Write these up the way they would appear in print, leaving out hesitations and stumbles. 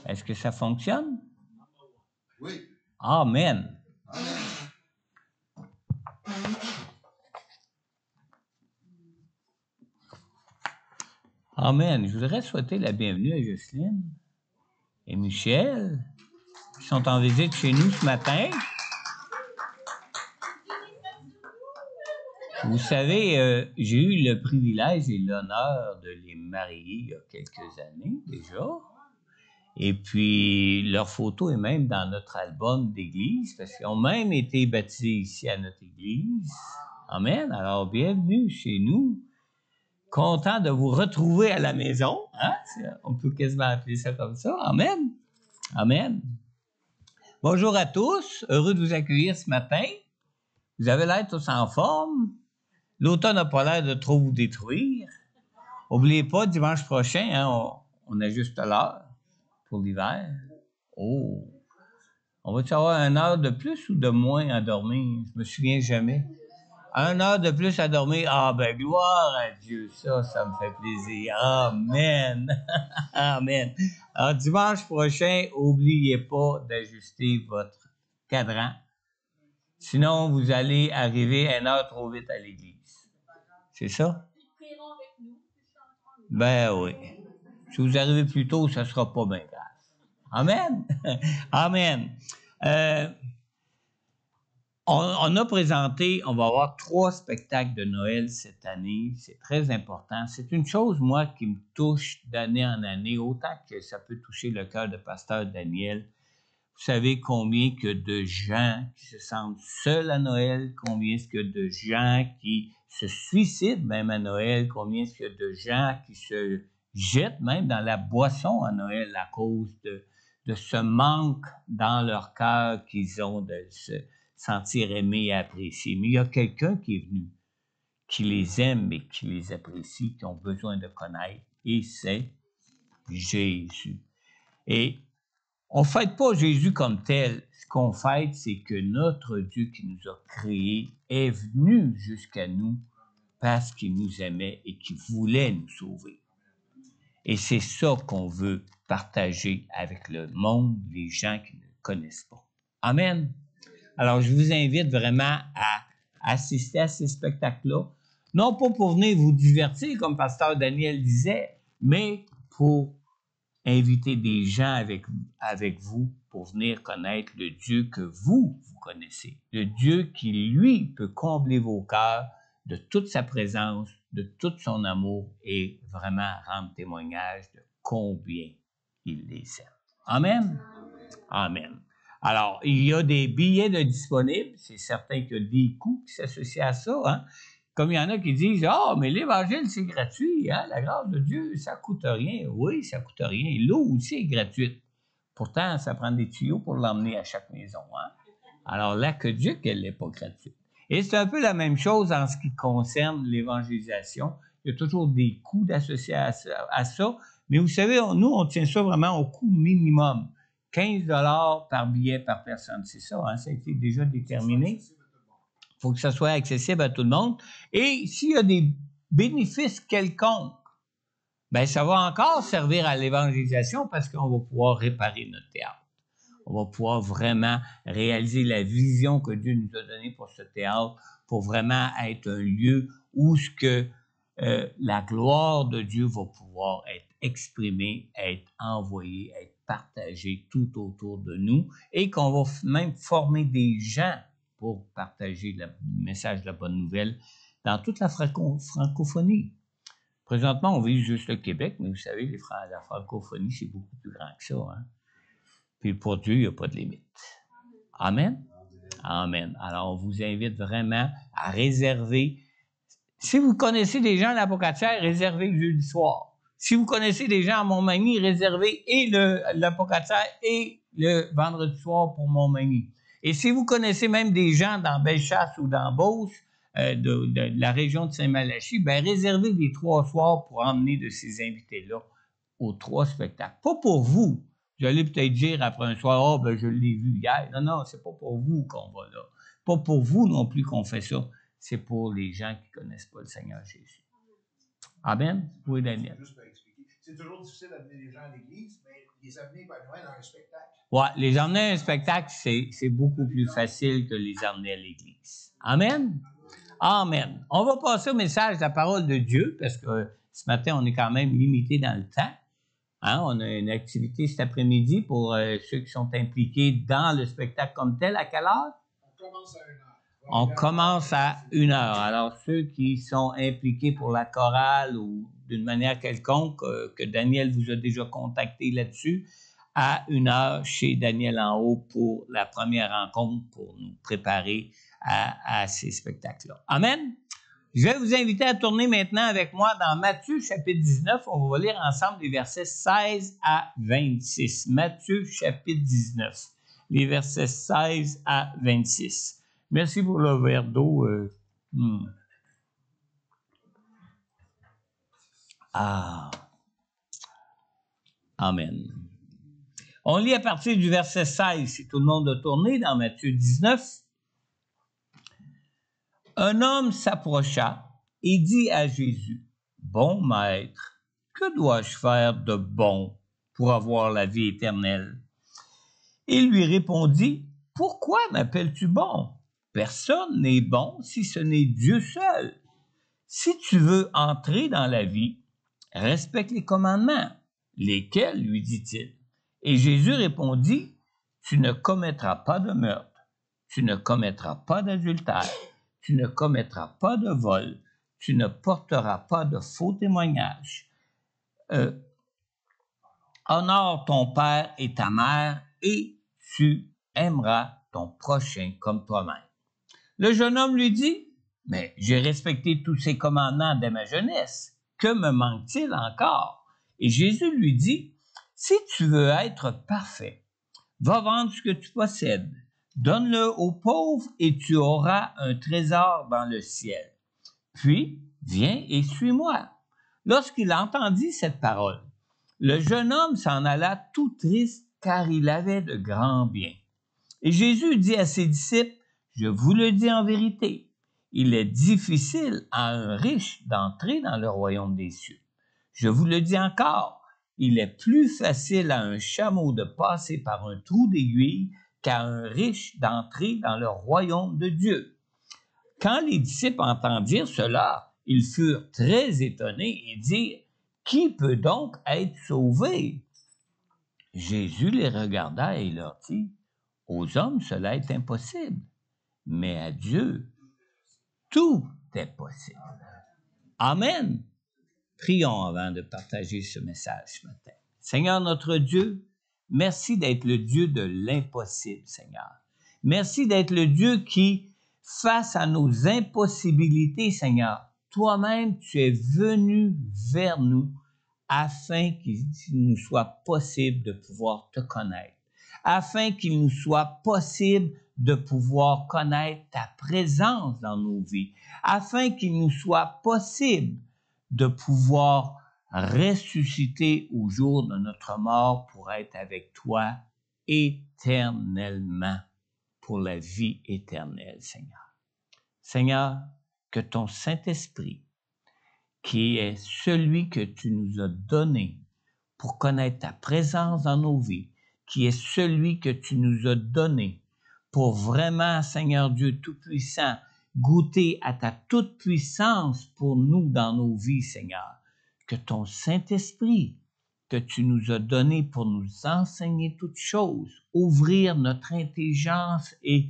Est-ce que ça fonctionne? Oui. Amen. Amen. Amen. Je voudrais souhaiter la bienvenue à Jocelyne et Michel, qui sont en visite chez nous ce matin. Vous savez, j'ai eu le privilège et l'honneur de les marier il y a quelques années déjà. Et puis, leur photo est même dans notre album d'église, parce qu'ils ont même été baptisés ici à notre église. Amen. Alors, bienvenue chez nous. Content de vous retrouver à la maison. Hein? On peut quasiment appeler ça comme ça. Amen. Amen. Bonjour à tous. Heureux de vous accueillir ce matin. Vous avez l'air tous en forme. L'automne n'a pas l'air de trop vous détruire. N'oubliez pas, dimanche prochain, hein, on ajuste l'heure pour l'hiver. Oh! On va-tu avoir 1 heure de plus ou de moins à dormir? Je me souviens jamais. 1 heure de plus à dormir. Ah, ben, gloire à Dieu. Ça me fait plaisir. Amen. Amen. Alors, dimanche prochain, n'oubliez pas d'ajuster votre cadran. Sinon, vous allez arriver 1 heure trop vite à l'église. C'est ça? Ben oui. Si vous arrivez plus tôt, ça sera pas bien grave. Amen. Amen. On a présenté, on va avoir 3 spectacles de Noël cette année. C'est très important. C'est une chose, moi, qui me touche d'année en année, autant que ça peut toucher le cœur de pasteur Daniel. Vous savez combien que de gens qui se sentent seuls à Noël, combien est-ce que de gens qui se suicident même à Noël, combien est-ce que de gens qui se jettent même dans la boisson à Noël à cause de ce manque dans leur cœur qu'ils ont de se sentir aimés et appréciés. Mais il y a quelqu'un qui est venu, qui les aime et qui les apprécie, qui ont besoin de connaître, et c'est Jésus. Et on fête pas Jésus comme tel. Ce qu'on fête, c'est que notre Dieu qui nous a créés est venu jusqu'à nous parce qu'il nous aimait et qu'il voulait nous sauver. Et c'est ça qu'on veut partager avec le monde, les gens qui ne le connaissent pas. Amen. Alors, je vous invite vraiment à assister à ces spectacles-là. Non pas pour venir vous divertir, comme pasteur Daniel disait, mais pour inviter des gens avec vous pour venir connaître le Dieu que vous connaissez. Le Dieu qui, lui, peut combler vos cœurs de toute sa présence, de tout son amour et vraiment rendre témoignage de combien il les aime. Amen? Amen. Alors, il y a des billets de disponibles. C'est certain qu'il y a des coûts qui s'associent à ça, hein? Comme il y en a qui disent « Ah, mais l'Évangile, c'est gratuit, hein? La grâce de Dieu, ça coûte rien. » Oui, ça coûte rien. L'eau aussi est gratuite. Pourtant, ça prend des tuyaux pour l'emmener à chaque maison, hein? Alors, l'aqueduc, elle n'est pas gratuite. Et c'est un peu la même chose en ce qui concerne l'évangélisation. Il y a toujours des coûts associés à ça. Mais vous savez, nous, on tient ça vraiment au coût minimum. 15 $ par billet par personne. C'est ça, hein? Ça a été déjà déterminé. Il faut que ça soit accessible à tout le monde. Et s'il y a des bénéfices quelconques, ben ça va encore servir à l'évangélisation parce qu'on va pouvoir réparer notre théâtre. On va pouvoir vraiment réaliser la vision que Dieu nous a donnée pour ce théâtre, pour vraiment être un lieu où ce que la gloire de Dieu va pouvoir être exprimée, être envoyée, être partagée tout autour de nous et qu'on va même former des gens pour partager le message de la bonne nouvelle dans toute la francophonie. Présentement, on vit juste le Québec, mais vous savez, la francophonie, c'est beaucoup plus grand que ça. Hein? Puis pour Dieu, il n'y a pas de limite. Amen? Amen. Alors, on vous invite vraiment à réserver. Si vous connaissez des gens à l'Apocatière, réservez le jeudi soir. Si vous connaissez des gens à Montmagny, réservez et l'Apocatière et le vendredi soir pour Montmagny. Et si vous connaissez même des gens dans Bellechasse ou dans Beauce, de la région de Saint-Malachie, ben réservez les 3 soirs pour emmener de ces invités-là aux 3 spectacles. Pas pour vous. Vous allez peut-être dire après un soir, « Ah, ben je l'ai vu hier. » Non, non, c'est pas pour vous qu'on va là. Pas pour vous non plus qu'on fait ça. C'est pour les gens qui connaissent pas le Seigneur Jésus. Amen? Oui, Daniel. Juste pour expliquer. C'est toujours difficile d'amener les gens à l'église, mais les amener par Noël dans un spectacle. Ouais, les emmener à un spectacle, c'est beaucoup plus facile que les emmener à l'église. Amen? Amen. On va passer au message de la parole de Dieu, parce que ce matin, on est quand même limité dans le temps. Hein? On a une activité cet après-midi pour ceux qui sont impliqués dans le spectacle comme tel. À quelle heure? On commence à 1h. On commence à 1h. Alors, ceux qui sont impliqués pour la chorale ou d'une manière quelconque, que Daniel vous a déjà contacté là-dessus, à 1h chez Daniel en haut pour la première rencontre pour nous préparer à ces spectacles-là. Amen. Je vais vous inviter à tourner maintenant avec moi dans Matthieu chapitre 19. On va lire ensemble les versets 16 à 26. Matthieu chapitre 19, les versets 16 à 26. Merci pour le verre d'eau. Ah. Amen. On lit à partir du verset 16, si tout le monde a tourné dans Matthieu 19. Un homme s'approcha et dit à Jésus, « Bon maître, que dois-je faire de bon pour avoir la vie éternelle? » Il lui répondit, « Pourquoi m'appelles-tu bon? Personne n'est bon si ce n'est Dieu seul. Si tu veux entrer dans la vie, respecte les commandements. » Lesquels, lui dit-il. Et Jésus répondit, « Tu ne commettras pas de meurtre, tu ne commettras pas d'adultère, tu ne commettras pas de vol, tu ne porteras pas de faux témoignages. Honore ton père et ta mère, et tu aimeras ton prochain comme toi-même. » Le jeune homme lui dit, « Mais j'ai respecté tous ces commandements dès ma jeunesse. Que me manque-t-il encore? » Et Jésus lui dit, « Si tu veux être parfait, va vendre ce que tu possèdes, donne-le aux pauvres et tu auras un trésor dans le ciel. Puis, viens et suis-moi. » Lorsqu'il entendit cette parole, le jeune homme s'en alla tout triste car il avait de grands biens. Et Jésus dit à ses disciples, « Je vous le dis en vérité, il est difficile à un riche d'entrer dans le royaume des cieux. Je vous le dis encore, il est plus facile à un chameau de passer par un trou d'aiguille qu'à un riche d'entrer dans le royaume de Dieu. » Quand les disciples entendirent cela, ils furent très étonnés et dirent, « Qui peut donc être sauvé? » Jésus les regarda et leur dit, « Aux hommes cela est impossible, mais à Dieu, tout est possible. » Amen. Prions avant de partager ce message ce matin. Seigneur notre Dieu, merci d'être le Dieu de l'impossible, Seigneur. Merci d'être le Dieu qui, face à nos impossibilités, Seigneur, toi-même, tu es venu vers nous afin qu'il nous soit possible de pouvoir te connaître, afin qu'il nous soit possible de pouvoir connaître ta présence dans nos vies, afin qu'il nous soit possible de pouvoir ressusciter au jour de notre mort pour être avec toi éternellement, pour la vie éternelle, Seigneur. Seigneur, que ton Saint-Esprit, qui est celui que tu nous as donné pour connaître ta présence dans nos vies, qui est celui que tu nous as donné pour vraiment, Seigneur Dieu Tout-Puissant, goûter à ta toute-puissance pour nous dans nos vies, Seigneur. Que ton Saint-Esprit, que tu nous as donné pour nous enseigner toutes choses, ouvrir notre intelligence et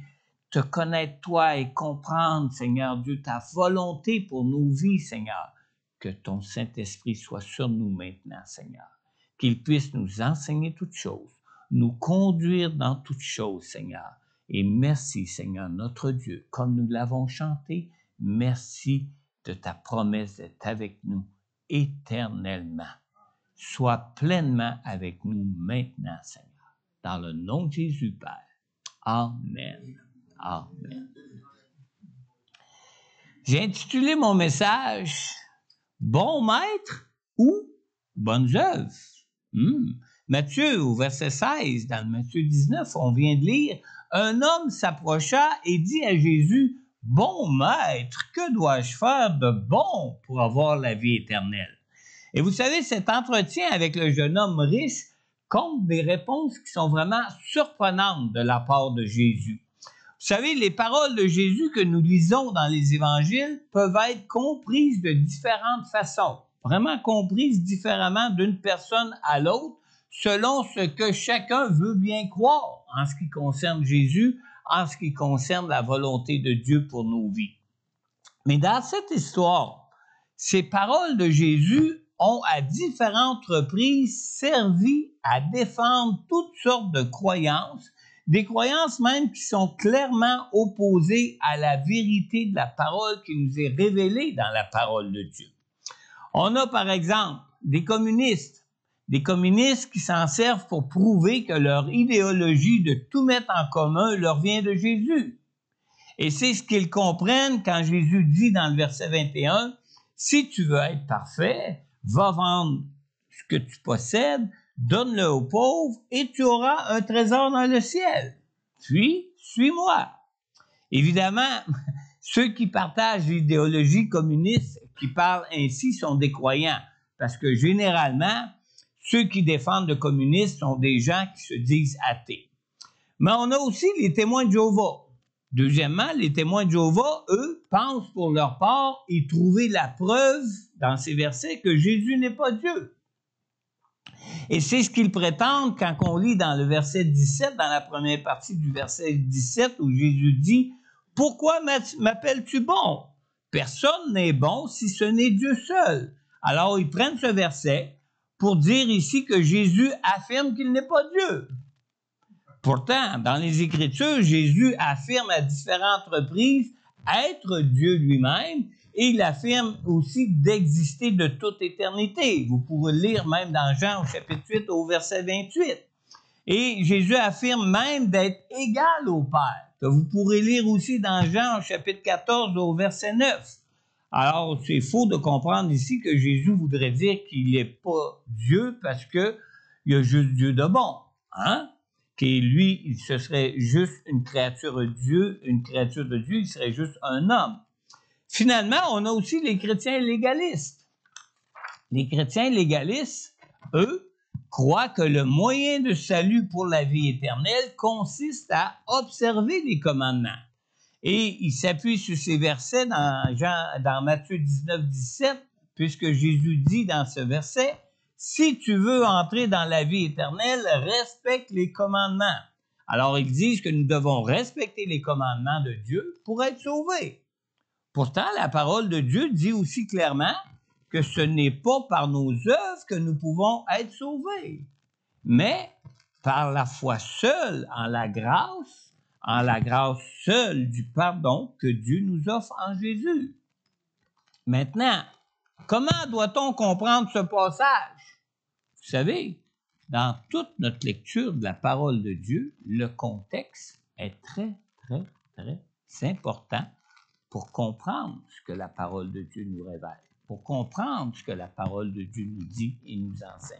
te connaître toi et comprendre, Seigneur Dieu, ta volonté pour nos vies, Seigneur. Que ton Saint-Esprit soit sur nous maintenant, Seigneur. Qu'il puisse nous enseigner toutes choses, nous conduire dans toutes choses, Seigneur. Et merci, Seigneur, notre Dieu, comme nous l'avons chanté, merci de ta promesse d'être avec nous éternellement. Sois pleinement avec nous maintenant, Seigneur. Dans le nom de Jésus, Père. Amen. Amen. J'ai intitulé mon message « Bon maître ou bonnes œuvres ». Matthieu, au verset 16, dans Matthieu 19, on vient de lire, un homme s'approcha et dit à Jésus, « Bon maître, que dois-je faire de bon pour avoir la vie éternelle? » Et vous savez, cet entretien avec le jeune homme riche compte des réponses qui sont vraiment surprenantes de la part de Jésus. Vous savez, les paroles de Jésus que nous lisons dans les évangiles peuvent être comprises de différentes façons, vraiment comprises différemment d'une personne à l'autre, selon ce que chacun veut bien croire en ce qui concerne Jésus, en ce qui concerne la volonté de Dieu pour nos vies. Mais dans cette histoire, ces paroles de Jésus ont à différentes reprises servi à défendre toutes sortes de croyances, des croyances même qui sont clairement opposées à la vérité de la parole qui nous est révélée dans la parole de Dieu. On a par exemple des communistes qui s'en servent pour prouver que leur idéologie de tout mettre en commun leur vient de Jésus. Et c'est ce qu'ils comprennent quand Jésus dit dans le verset 21, « Si tu veux être parfait, va vendre ce que tu possèdes, donne-le aux pauvres et tu auras un trésor dans le ciel. Puis, suis-moi. » Évidemment, ceux qui partagent l'idéologie communiste, qui parlent ainsi, sont des croyants. Parce que généralement, ceux qui défendent le communisme sont des gens qui se disent athées. Mais on a aussi les témoins de Jéhovah. Deuxièmement, les témoins de Jéhovah, eux, pensent pour leur part y trouver la preuve dans ces versets que Jésus n'est pas Dieu. Et c'est ce qu'ils prétendent quand on lit dans le verset 17, dans la première partie du verset 17, où Jésus dit « Pourquoi m'appelles-tu bon? Personne n'est bon si ce n'est Dieu seul. » Alors, ils prennent ce verset pour dire ici que Jésus affirme qu'il n'est pas Dieu. Pourtant, dans les Écritures, Jésus affirme à différentes reprises être Dieu lui-même et il affirme aussi d'exister de toute éternité. Vous pouvez lire même dans Jean au chapitre 8 au verset 28. Et Jésus affirme même d'être égal au Père, que vous pourrez lire aussi dans Jean au chapitre 14 au verset 9. Alors, c'est faux de comprendre ici que Jésus voudrait dire qu'il n'est pas Dieu parce qu'il y a juste Dieu de bon, hein? Qui lui, ce serait juste une créature de Dieu, il serait juste un homme. Finalement, on a aussi les chrétiens légalistes. Les chrétiens légalistes, eux, croient que le moyen de salut pour la vie éternelle consiste à observer les commandements. Et ils s'appuient sur ces versets dans Matthieu 19, 17, puisque Jésus dit dans ce verset, « Si tu veux entrer dans la vie éternelle, respecte les commandements. » Alors, ils disent que nous devons respecter les commandements de Dieu pour être sauvés. Pourtant, la parole de Dieu dit aussi clairement que ce n'est pas par nos œuvres que nous pouvons être sauvés, mais par la foi seule en la grâce seule du pardon que Dieu nous offre en Jésus. Maintenant, comment doit-on comprendre ce passage? Vous savez, dans toute notre lecture de la parole de Dieu, le contexte est très, très, très important pour comprendre ce que la parole de Dieu nous révèle, pour comprendre ce que la parole de Dieu nous dit et nous enseigne.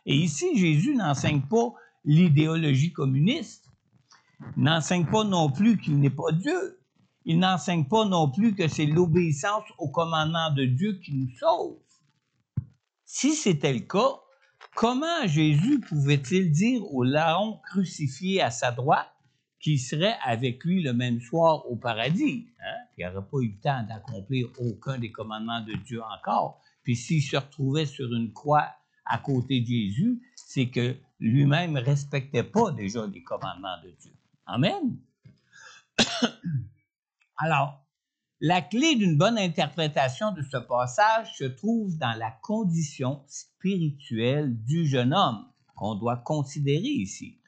Et ici, Jésus n'enseigne pas l'idéologie communiste, il n'enseigne pas non plus qu'il n'est pas Dieu, il n'enseigne pas non plus que c'est l'obéissance aux commandements de Dieu qui nous sauve. Si c'était le cas, comment Jésus pouvait-il dire au larron crucifié à sa droite qu'il serait avec lui le même soir au paradis? Hein? Il n'aurait pas eu le temps d'accomplir aucun des commandements de Dieu encore. Puis s'il se retrouvait sur une croix à côté de Jésus, c'est que lui-même ne respectait pas déjà les commandements de Dieu. Amen. Alors, la clé d'une bonne interprétation de ce passage se trouve dans la condition spirituelle du jeune homme qu'on doit considérer ici.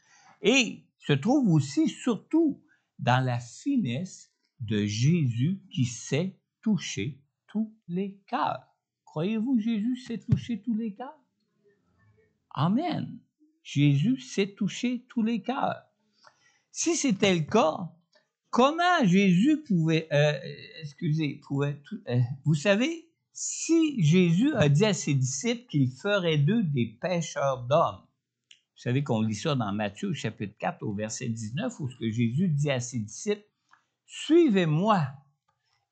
Et se trouve aussi surtout dans la finesse de Jésus qui sait toucher tous les cœurs. Croyez-vous que Jésus sait toucher tous les cœurs? Amen. Jésus sait toucher tous les cœurs. Si c'était le cas, comment Jésus pouvait, vous savez, si Jésus a dit à ses disciples qu'il ferait d'eux des pêcheurs d'hommes, vous savez qu'on lit ça dans Matthieu chapitre 4 au verset 19, où ce que Jésus dit à ses disciples, « Suivez-moi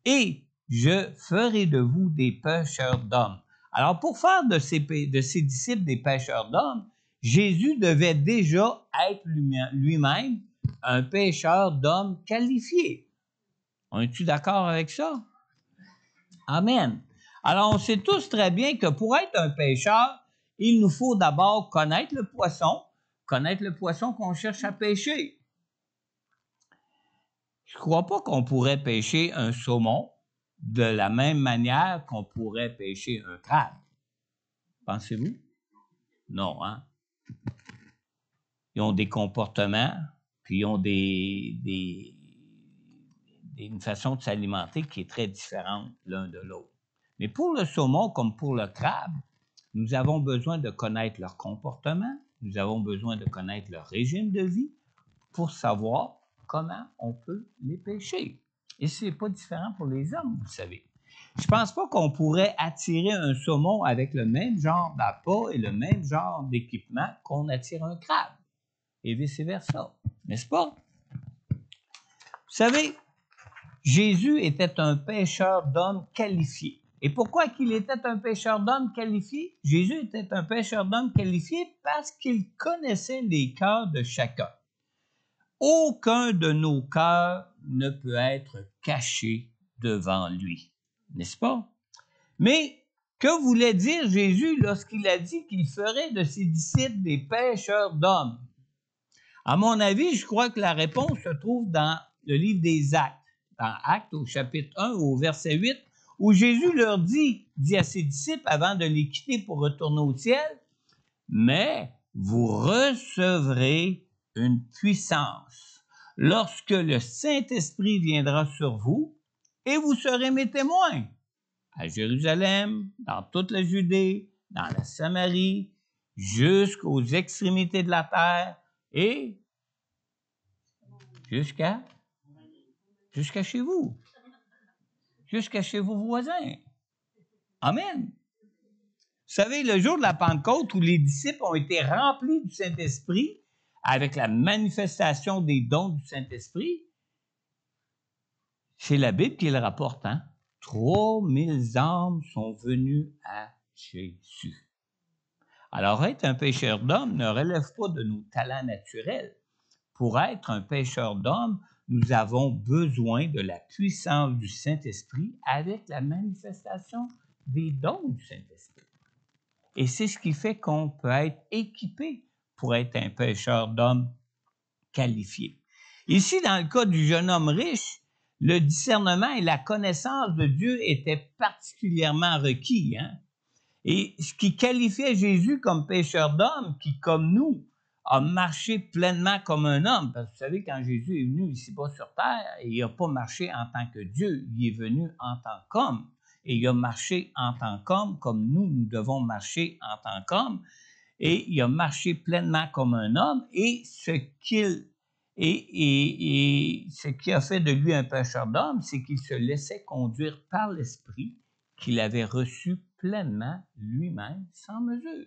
et je ferai de vous des pêcheurs d'hommes. » Alors, pour faire de ses disciples des pêcheurs d'hommes, Jésus devait déjà être lui-même un pécheur d'hommes qualifié. On est-tu d'accord avec ça? Amen. Alors, on sait tous très bien que pour être un pécheur, il nous faut d'abord connaître le poisson qu'on cherche à pêcher. Je ne crois pas qu'on pourrait pêcher un saumon de la même manière qu'on pourrait pêcher un crabe. Pensez-vous? Non, hein? Ils ont des comportements, puis ils ont une façon de s'alimenter qui est très différente l'un de l'autre. Mais pour le saumon comme pour le crabe, nous avons besoin de connaître leur comportement, nous avons besoin de connaître leur régime de vie pour savoir comment on peut les pêcher. Et ce n'est pas différent pour les hommes, vous savez. Je ne pense pas qu'on pourrait attirer un saumon avec le même genre d'appât et le même genre d'équipement qu'on attire un crabe, et vice-versa, n'est-ce pas? Vous savez, Jésus était un pêcheur d'hommes qualifié. Et pourquoi qu'il était un pêcheur d'hommes qualifié? Jésus était un pêcheur d'hommes qualifié parce qu'il connaissait les cœurs de chacun. Aucun de nos cœurs ne peut être caché devant lui, n'est-ce pas? Mais que voulait dire Jésus lorsqu'il a dit qu'il ferait de ses disciples des pêcheurs d'hommes? À mon avis, je crois que la réponse se trouve dans le livre des Actes, dans Actes au chapitre 1 au verset 8, où Jésus leur dit à ses disciples avant de les quitter pour retourner au ciel, « Mais vous recevrez une puissance lorsque le Saint-Esprit viendra sur vous et vous serez mes témoins à Jérusalem, dans toute la Judée, dans la Samarie, jusqu'aux extrémités de la terre et jusqu'à chez vous, jusqu'à chez vos voisins. » Amen. Vous savez, le jour de la Pentecôte où les disciples ont été remplis du Saint-Esprit, avec la manifestation des dons du Saint-Esprit, c'est la Bible qui le rapporte, hein? 3000 âmes sont venues à Jésus. Alors, être un pêcheur d'hommes ne relève pas de nos talents naturels. Pour être un pêcheur d'hommes, nous avons besoin de la puissance du Saint-Esprit avec la manifestation des dons du Saint-Esprit. Et c'est ce qui fait qu'on peut être équipé pour être un pêcheur d'hommes qualifié. Ici, dans le cas du jeune homme riche, le discernement et la connaissance de Dieu étaient particulièrement requis, hein? Et ce qui qualifiait Jésus comme pêcheur d'hommes, qui, comme nous, a marché pleinement comme un homme. Parce que vous savez, quand Jésus est venu ici-bas sur terre, il n'a pas marché en tant que Dieu, il est venu en tant qu'homme. Et il a marché en tant qu'homme, comme nous devons marcher en tant qu'homme. Et il a marché pleinement comme un homme. Et ce qui a fait de lui un pêcheur d'hommes, c'est qu'il se laissait conduire par l'Esprit qu'il avait reçu pleinement lui-même sans mesure.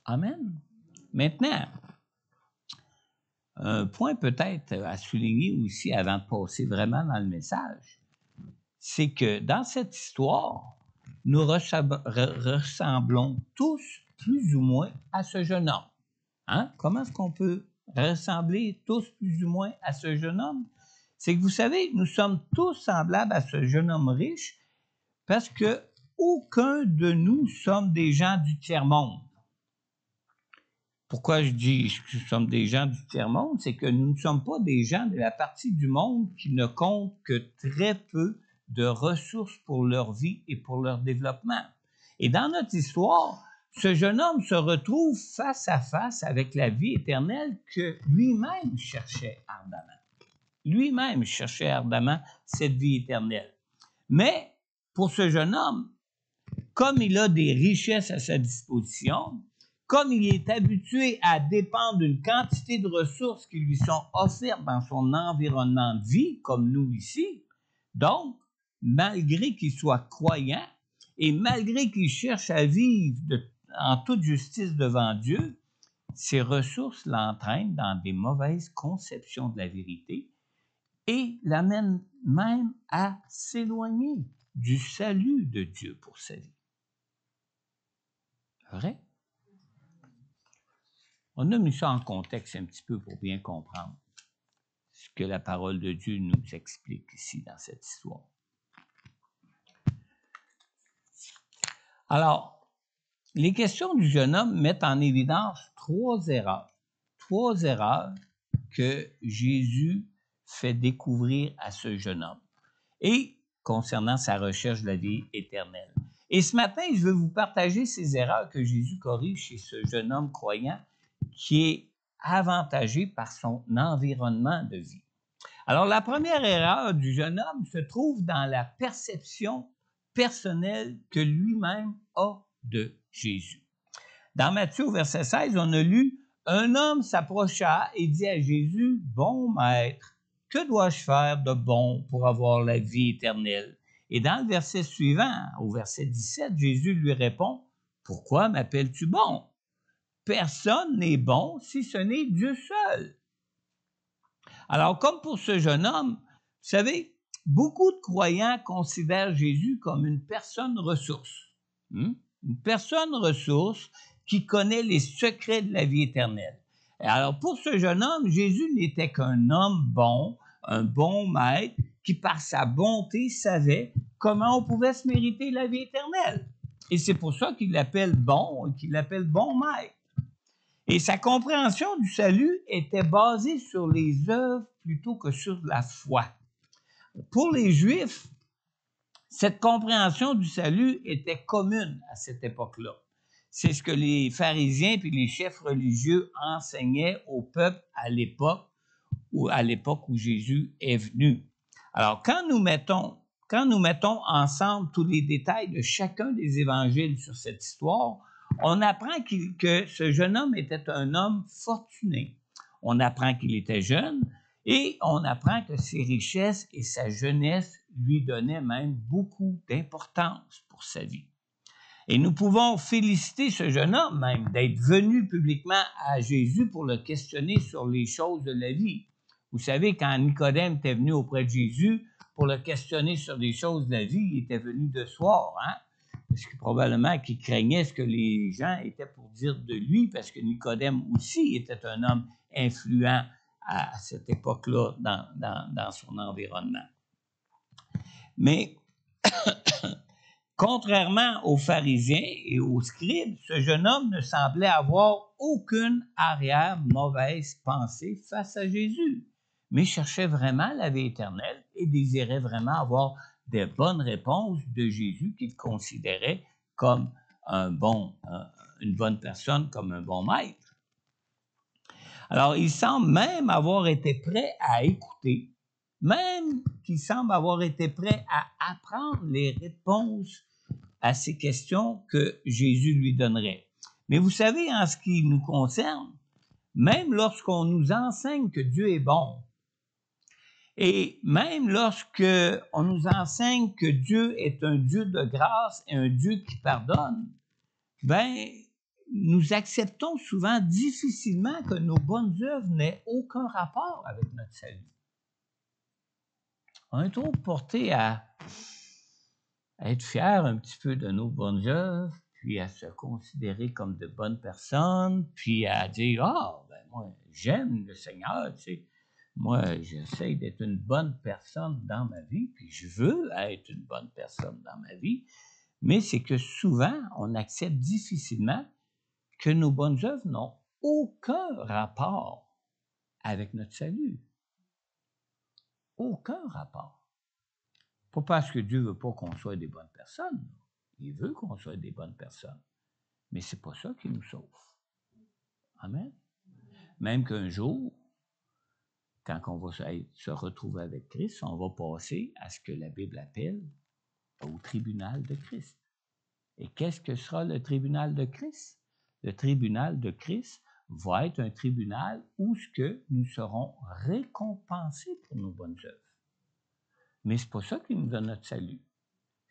Amen. Maintenant, un point peut-être à souligner aussi avant de passer vraiment dans le message, c'est que dans cette histoire, nous ressemblons tous plus ou moins à ce jeune homme. Hein? Comment est-ce qu'on peut ressembler tous plus ou moins à ce jeune homme? C'est que vous savez, nous sommes tous semblables à ce jeune homme riche parce que aucun de nous sommes des gens du tiers-monde. Pourquoi je dis que nous sommes des gens du tiers-monde? C'est que nous ne sommes pas des gens de la partie du monde qui ne comptent que très peu de ressources pour leur vie et pour leur développement. Et dans notre histoire, ce jeune homme se retrouve face à face avec la vie éternelle que lui-même cherchait ardemment. Lui-même cherchait ardemment cette vie éternelle. Mais pour ce jeune homme, comme il a des richesses à sa disposition, comme il est habitué à dépendre d'une quantité de ressources qui lui sont offertes dans son environnement de vie, comme nous ici, donc, malgré qu'il soit croyant et malgré qu'il cherche à vivre en toute justice devant Dieu, ses ressources l'entraînent dans des mauvaises conceptions de la vérité et l'amènent même à s'éloigner du salut de Dieu pour sa vie. Vrai? On a mis ça en contexte un petit peu pour bien comprendre ce que la parole de Dieu nous explique ici dans cette histoire. Alors, les questions du jeune homme mettent en évidence trois erreurs que Jésus fait découvrir à ce jeune homme et concernant sa recherche de la vie éternelle. Et ce matin, je veux vous partager ces erreurs que Jésus corrige chez ce jeune homme croyant qui est avantagé par son environnement de vie. Alors, la première erreur du jeune homme se trouve dans la perception personnelle que lui-même a de Jésus. Dans Matthieu, au verset 16, on a lu « Un homme s'approcha et dit à Jésus, « Bon maître, que dois-je faire de bon pour avoir la vie éternelle? » Et dans le verset suivant, au verset 17, Jésus lui répond, « Pourquoi m'appelles-tu bon? Personne n'est bon si ce n'est Dieu seul. » Alors, comme pour ce jeune homme, vous savez, beaucoup de croyants considèrent Jésus comme une personne ressource. Une personne ressource qui connaît les secrets de la vie éternelle. Et alors, pour ce jeune homme, Jésus n'était qu'un homme bon, un bon maître, qui par sa bonté savait comment on pouvait se mériter la vie éternelle. Et c'est pour ça qu'il l'appelle bon, qu'il l'appelle bon maître. Et sa compréhension du salut était basée sur les œuvres plutôt que sur la foi. Pour les Juifs, cette compréhension du salut était commune à cette époque-là. C'est ce que les pharisiens puis les chefs religieux enseignaient au peuple à l'époque où Jésus est venu. Alors, quand nous mettons ensemble tous les détails de chacun des évangiles sur cette histoire, on apprend que ce jeune homme était un homme fortuné. On apprend qu'il était jeune et on apprend que ses richesses et sa jeunesse lui donnaient même beaucoup d'importance pour sa vie. Et nous pouvons féliciter ce jeune homme même d'être venu publiquement à Jésus pour le questionner sur les choses de la vie. Vous savez, quand Nicodème était venu auprès de Jésus pour le questionner sur les choses de la vie, il était venu de soir, hein? Parce que probablement qu'il craignait ce que les gens étaient pour dire de lui, parce que Nicodème aussi était un homme influent à cette époque-là dans son environnement. Mais contrairement aux pharisiens et aux scribes, ce jeune homme ne semblait avoir aucune arrière mauvaise pensée face à Jésus, mais cherchait vraiment la vie éternelle et désirait vraiment avoir de bonnes réponses de Jésus qu'il considérait comme une bonne personne, comme un bon maître. Alors, il semble même avoir été prêt à écouter, même qu'il semble avoir été prêt à apprendre les réponses à ces questions que Jésus lui donnerait. Mais vous savez, en ce qui nous concerne, même lorsqu'on nous enseigne que Dieu est bon, et même lorsqu'on nous enseigne que Dieu est un Dieu de grâce et un Dieu qui pardonne, nous acceptons souvent difficilement que nos bonnes œuvres n'aient aucun rapport avec notre salut. On est trop porté à être fiers un petit peu de nos bonnes œuvres, puis à se considérer comme de bonnes personnes, puis à dire « Ah, moi, j'aime le Seigneur, tu sais. Moi, j'essaie d'être une bonne personne dans ma vie, puis je veux être une bonne personne dans ma vie. » Mais c'est que souvent, on accepte difficilement que nos bonnes œuvres n'ont aucun rapport avec notre salut. Aucun rapport. Pas parce que Dieu ne veut pas qu'on soit des bonnes personnes. Il veut qu'on soit des bonnes personnes. Mais ce n'est pas ça qui nous sauve. Amen. Même qu'un jour, quand on va se retrouver avec Christ, on va passer à ce que la Bible appelle au tribunal de Christ. Et qu'est-ce que sera le tribunal de Christ? Le tribunal de Christ va être un tribunal où ce que nous serons récompensés pour nos bonnes œuvres. Mais ce n'est pas ça qui nous donne notre salut.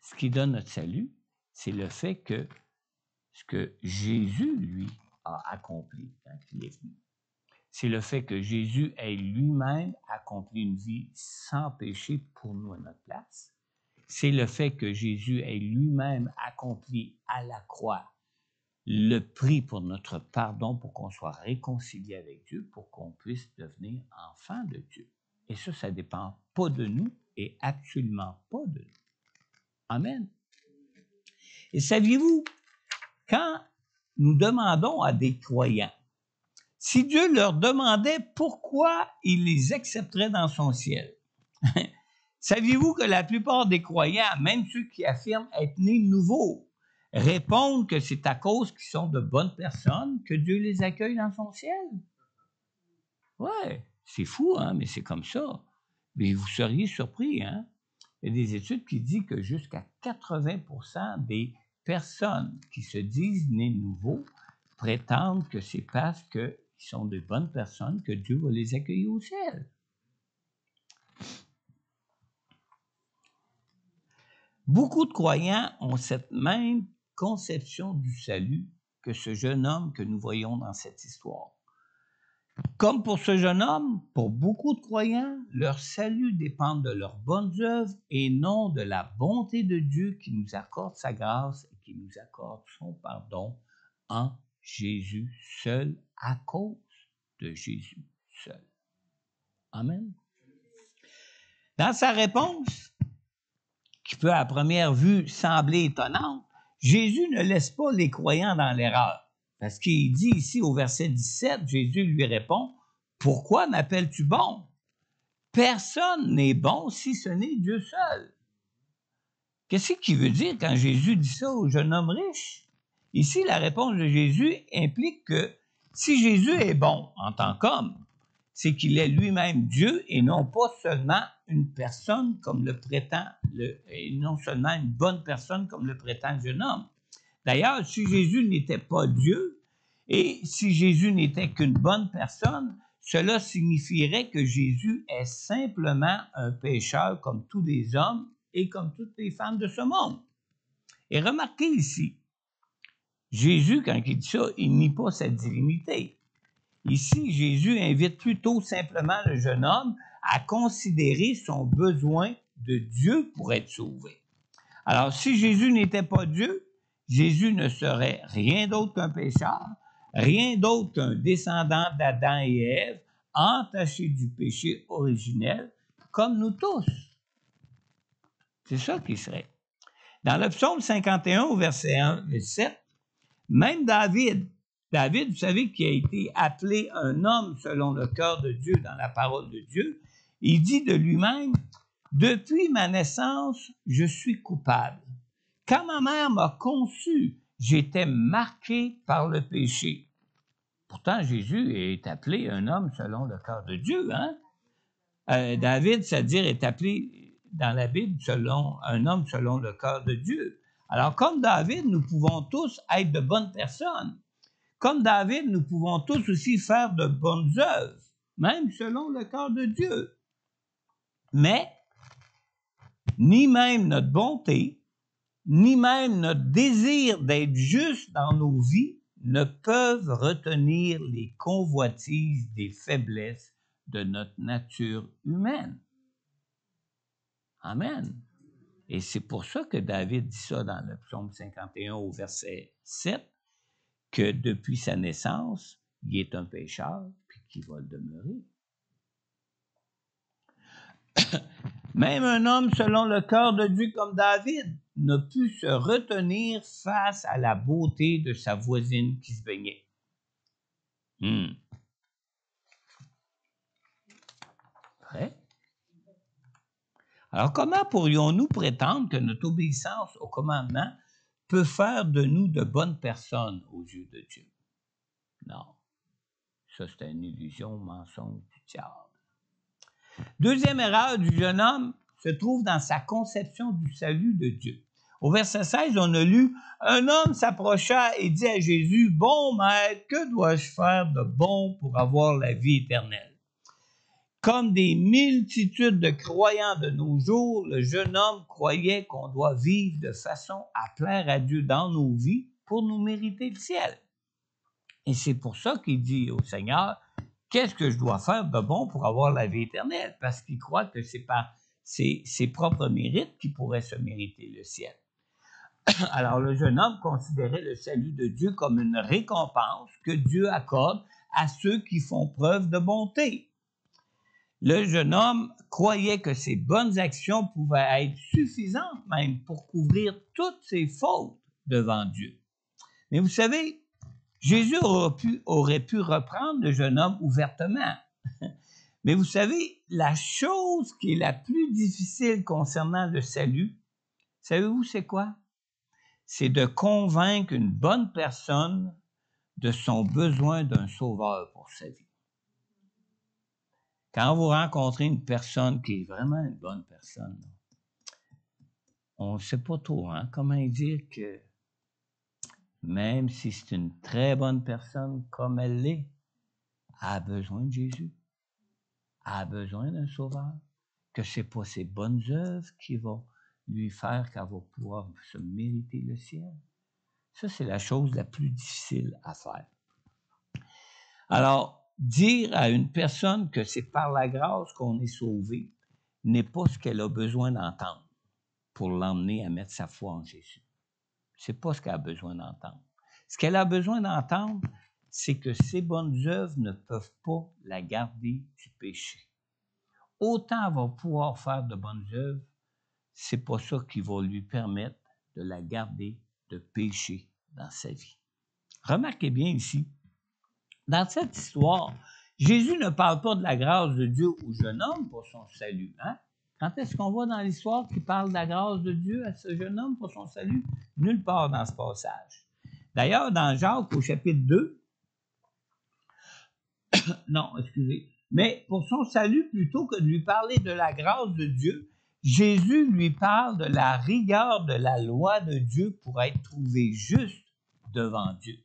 Ce qui donne notre salut, c'est le fait que ce que Jésus, lui, a accompli quand il est venu. C'est le fait que Jésus ait lui-même accompli une vie sans péché pour nous à notre place. C'est le fait que Jésus ait lui-même accompli à la croix le prix pour notre pardon, pour qu'on soit réconcilié avec Dieu, pour qu'on puisse devenir enfant de Dieu. Et ça ne dépend pas de nous et absolument pas de nous. Amen. Et saviez-vous, quand nous demandons à des croyants, si Dieu leur demandait pourquoi il les accepterait dans son ciel, saviez-vous que la plupart des croyants, même ceux qui affirment être nés nouveaux, répondent que c'est à cause qu'ils sont de bonnes personnes que Dieu les accueille dans son ciel? Ouais, c'est fou, hein, mais c'est comme ça. Mais vous seriez surpris, hein? Il y a des études qui disent que jusqu'à 80% des personnes qui se disent nés nouveaux prétendent que c'est parce qu'ils sont de bonnes personnes que Dieu va les accueillir au ciel. Beaucoup de croyants ont cette même conception du salut que ce jeune homme que nous voyons dans cette histoire. Comme pour ce jeune homme, pour beaucoup de croyants, leur salut dépend de leurs bonnes œuvres et non de la bonté de Dieu qui nous accorde sa grâce et qui nous accorde son pardon en Jésus seul, à cause de Jésus seul. Amen. Dans sa réponse, qui peut à première vue sembler étonnante, Jésus ne laisse pas les croyants dans l'erreur. Parce qu'il dit ici au verset 17, Jésus lui répond, « Pourquoi m'appelles-tu bon? Personne n'est bon si ce n'est Dieu seul. » Qu'est-ce qu'il veut dire quand Jésus dit ça au jeune homme riche? Ici, la réponse de Jésus implique que si Jésus est bon en tant qu'homme, c'est qu'il est lui-même Dieu et non pas seulement une personne comme le prétend, et non seulement une bonne personne comme le prétend le jeune homme. D'ailleurs, si Jésus n'était pas Dieu et si Jésus n'était qu'une bonne personne, cela signifierait que Jésus est simplement un pécheur comme tous les hommes et comme toutes les femmes de ce monde. Et remarquez ici, Jésus, quand il dit ça, il nie pas sa divinité. Ici, Jésus invite plutôt simplement le jeune homme à considérer son besoin de Dieu pour être sauvé. Alors, si Jésus n'était pas Dieu, Jésus ne serait rien d'autre qu'un pécheur, rien d'autre qu'un descendant d'Adam et Ève, entaché du péché originel, comme nous tous. C'est ça qu'il serait. Dans le psaume 51, au verset 1 et 7, même David, vous savez, qui a été appelé un homme selon le cœur de Dieu dans la parole de Dieu, il dit de lui-même, « Depuis ma naissance, je suis coupable. Quand ma mère m'a conçu, j'étais marqué par le péché. » Pourtant, Jésus est appelé un homme selon le cœur de Dieu. Hein? David, c'est-à-dire, est appelé dans la Bible selon un homme selon le cœur de Dieu. Alors, comme David, nous pouvons tous être de bonnes personnes. Comme David, nous pouvons tous aussi faire de bonnes œuvres, même selon le cœur de Dieu. Mais, ni même notre bonté, ni même notre désir d'être juste dans nos vies ne peuvent retenir les convoitises des faiblesses de notre nature humaine. Amen. Et c'est pour ça que David dit ça dans le psaume 51 au verset 7, que depuis sa naissance, il est un pécheur, puis qu'il va le demeurer. Même un homme selon le cœur de Dieu comme David n'a pu se retenir face à la beauté de sa voisine qui se baignait. Vrai? Alors, comment pourrions-nous prétendre que notre obéissance au commandement peut faire de nous de bonnes personnes aux yeux de Dieu? Non. Ça, c'est une illusion, mensonge du diable. Deuxième erreur du jeune homme se trouve dans sa conception du salut de Dieu. Au verset 16, on a lu « Un homme s'approcha et dit à Jésus, « Bon maître, que dois-je faire de bon pour avoir la vie éternelle? » Comme des multitudes de croyants de nos jours, le jeune homme croyait qu'on doit vivre de façon à plaire à Dieu dans nos vies pour nous mériter le ciel. Et c'est pour ça qu'il dit au Seigneur, « Qu'est-ce que je dois faire de bon pour avoir la vie éternelle? » Parce qu'il croit que c'est par ses propres mérites qu'il pourrait se mériter le ciel. Alors, le jeune homme considérait le salut de Dieu comme une récompense que Dieu accorde à ceux qui font preuve de bonté. Le jeune homme croyait que ses bonnes actions pouvaient être suffisantes même pour couvrir toutes ses fautes devant Dieu. Mais vous savez, Jésus aurait pu reprendre le jeune homme ouvertement. Mais vous savez, la chose qui est la plus difficile concernant le salut, savez-vous c'est quoi? C'est de convaincre une bonne personne de son besoin d'un sauveur pour sa vie. Quand vous rencontrez une personne qui est vraiment une bonne personne, on ne sait pas trop comment dire que même si c'est une très bonne personne comme elle l'est, elle a besoin de Jésus, elle a besoin d'un sauveur, que ce n'est pas ses bonnes œuvres qui vont lui faire qu'elle va pouvoir se mériter le ciel. Ça, c'est la chose la plus difficile à faire. Alors, dire à une personne que c'est par la grâce qu'on est sauvé n'est pas ce qu'elle a besoin d'entendre pour l'emmener à mettre sa foi en Jésus. C'est pas ce qu'elle a besoin d'entendre. Ce qu'elle a besoin d'entendre, c'est que ses bonnes œuvres ne peuvent pas la garder du péché. Autant elle va pouvoir faire de bonnes œuvres, c'est pas ça qui va lui permettre de la garder de péché dans sa vie. Remarquez bien ici, dans cette histoire, Jésus ne parle pas de la grâce de Dieu au jeune homme pour son salut. Quand est-ce qu'on voit dans l'histoire qu'il parle de la grâce de Dieu à ce jeune homme pour son salut? Nulle part dans ce passage. D'ailleurs, dans Jacques, au chapitre 2, mais pour son salut, plutôt que de lui parler de la grâce de Dieu, Jésus lui parle de la rigueur de la loi de Dieu pour être trouvé juste devant Dieu.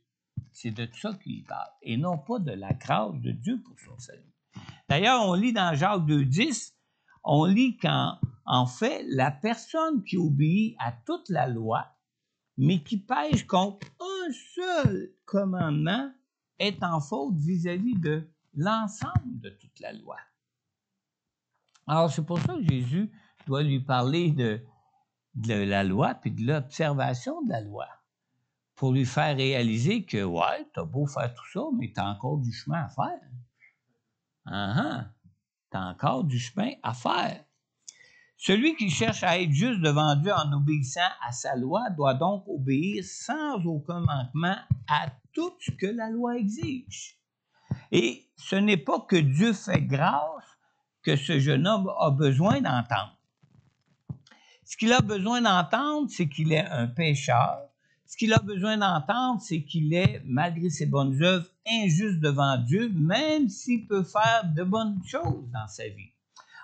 C'est de ça qu'il parle, et non pas de la grâce de Dieu pour son salut. D'ailleurs, on lit dans Jacques 2,10, on lit qu'en fait, la personne qui obéit à toute la loi, mais qui pêche contre un seul commandement, est en faute vis-à-vis de l'ensemble de toute la loi. Alors, c'est pour ça que Jésus doit lui parler de la loi puis de l'observation de la loi, pour lui faire réaliser que, ouais, t'as beau faire tout ça, mais t'as encore du chemin à faire. T'as encore du chemin à faire. Celui qui cherche à être juste devant Dieu en obéissant à sa loi doit donc obéir sans aucun manquement à tout ce que la loi exige. Et ce n'est pas que Dieu fait grâce que ce jeune homme a besoin d'entendre. Ce qu'il a besoin d'entendre, c'est qu'il est un pécheur. Ce qu'il a besoin d'entendre, c'est qu'il est, malgré ses bonnes œuvres, injuste devant Dieu, même s'il peut faire de bonnes choses dans sa vie.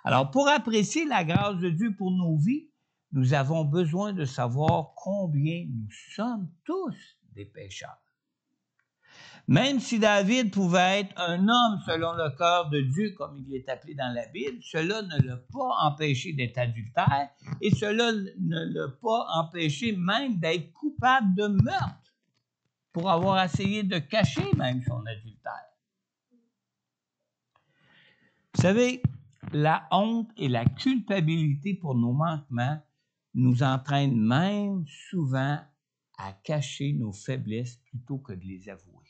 Alors, pour apprécier la grâce de Dieu pour nos vies, nous avons besoin de savoir combien nous sommes tous des pécheurs. Même si David pouvait être un homme selon le cœur de Dieu, comme il est appelé dans la Bible, cela ne l'a pas empêché d'être adultère et cela ne l'a pas empêché même d'être coupable de meurtre pour avoir essayé de cacher même son adultère. Vous savez, la honte et la culpabilité pour nos manquements nous entraînent même souvent à cacher nos faiblesses plutôt que de les avouer.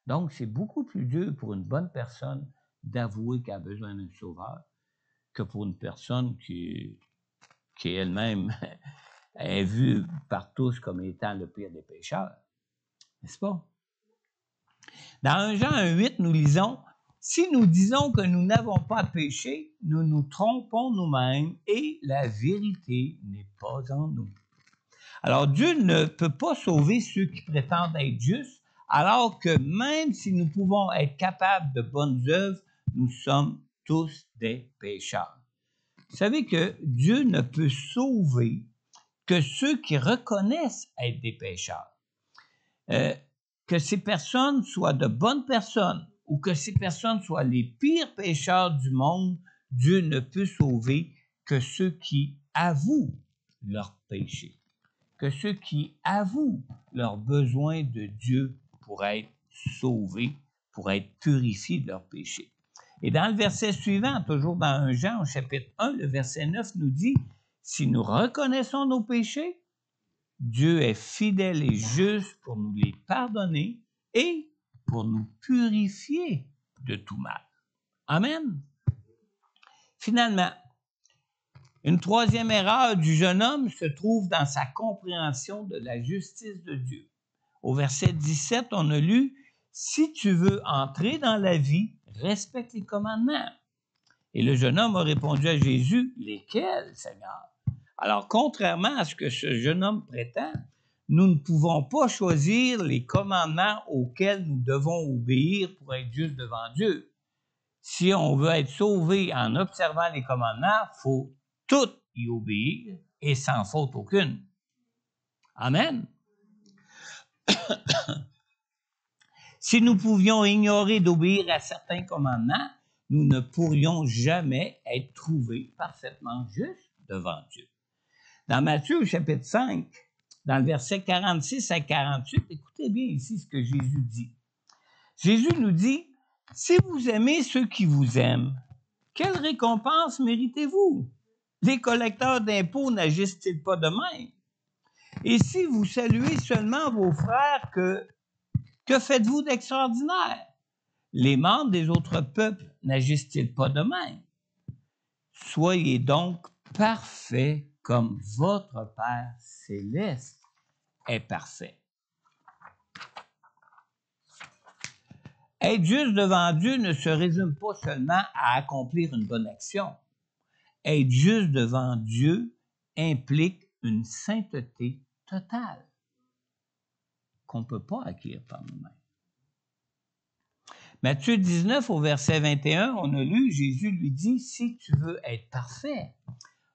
Donc, c'est beaucoup plus dur pour une bonne personne d'avouer qu'elle a besoin d'un sauveur que pour une personne qui elle-même est vue par tous comme étant le pire des pécheurs. N'est-ce pas? Dans 1 Jean 1,8, nous lisons « Si nous disons que nous n'avons pas péché, nous nous trompons nous-mêmes et la vérité n'est pas en nous. » Alors, Dieu ne peut pas sauver ceux qui prétendent être justes, alors que même si nous pouvons être capables de bonnes œuvres, nous sommes tous des pécheurs. Vous savez que Dieu ne peut sauver que ceux qui reconnaissent être des pécheurs. Que ces personnes soient de bonnes personnes ou que ces personnes soient les pires pécheurs du monde, Dieu ne peut sauver que ceux qui avouent leur péché, que ceux qui avouent leur besoin de Dieu pour être sauvés, pour être purifiés de leur péché. Et dans le verset suivant, toujours dans 1 Jean, au chapitre 1, le verset 9 nous dit « Si nous reconnaissons nos péchés, Dieu est fidèle et juste pour nous les pardonner et pour nous purifier de tout mal. Amen. Finalement, une troisième erreur du jeune homme se trouve dans sa compréhension de la justice de Dieu. Au verset 17, on a lu « Si tu veux entrer dans la vie, respecte les commandements. » Et le jeune homme a répondu à Jésus « Lesquels, Seigneur? » Alors, contrairement à ce que ce jeune homme prétend, nous ne pouvons pas choisir les commandements auxquels nous devons obéir pour être justes devant Dieu. Si on veut être sauvé en observant les commandements, il faut tout y obéir et sans faute aucune. Amen. Si nous pouvions ignorer d'obéir à certains commandements, nous ne pourrions jamais être trouvés parfaitement justes devant Dieu. Dans Matthieu, chapitre 5, dans le verset 46 à 48, écoutez bien ici ce que Jésus dit. Jésus nous dit, « Si vous aimez ceux qui vous aiment, quelle récompense méritez-vous? Les collecteurs d'impôts n'agissent-ils pas de même? Et si vous saluez seulement vos frères, que faites-vous d'extraordinaire? Les membres des autres peuples n'agissent-ils pas de même? Soyez donc parfaits comme votre Père céleste est parfait. » Être juste devant Dieu ne se résume pas seulement à accomplir une bonne action. Être juste devant Dieu implique une sainteté totale qu'on ne peut pas acquérir par nous-mêmes. Matthieu 19, au verset 21, on a lu, Jésus lui dit, « Si tu veux être parfait,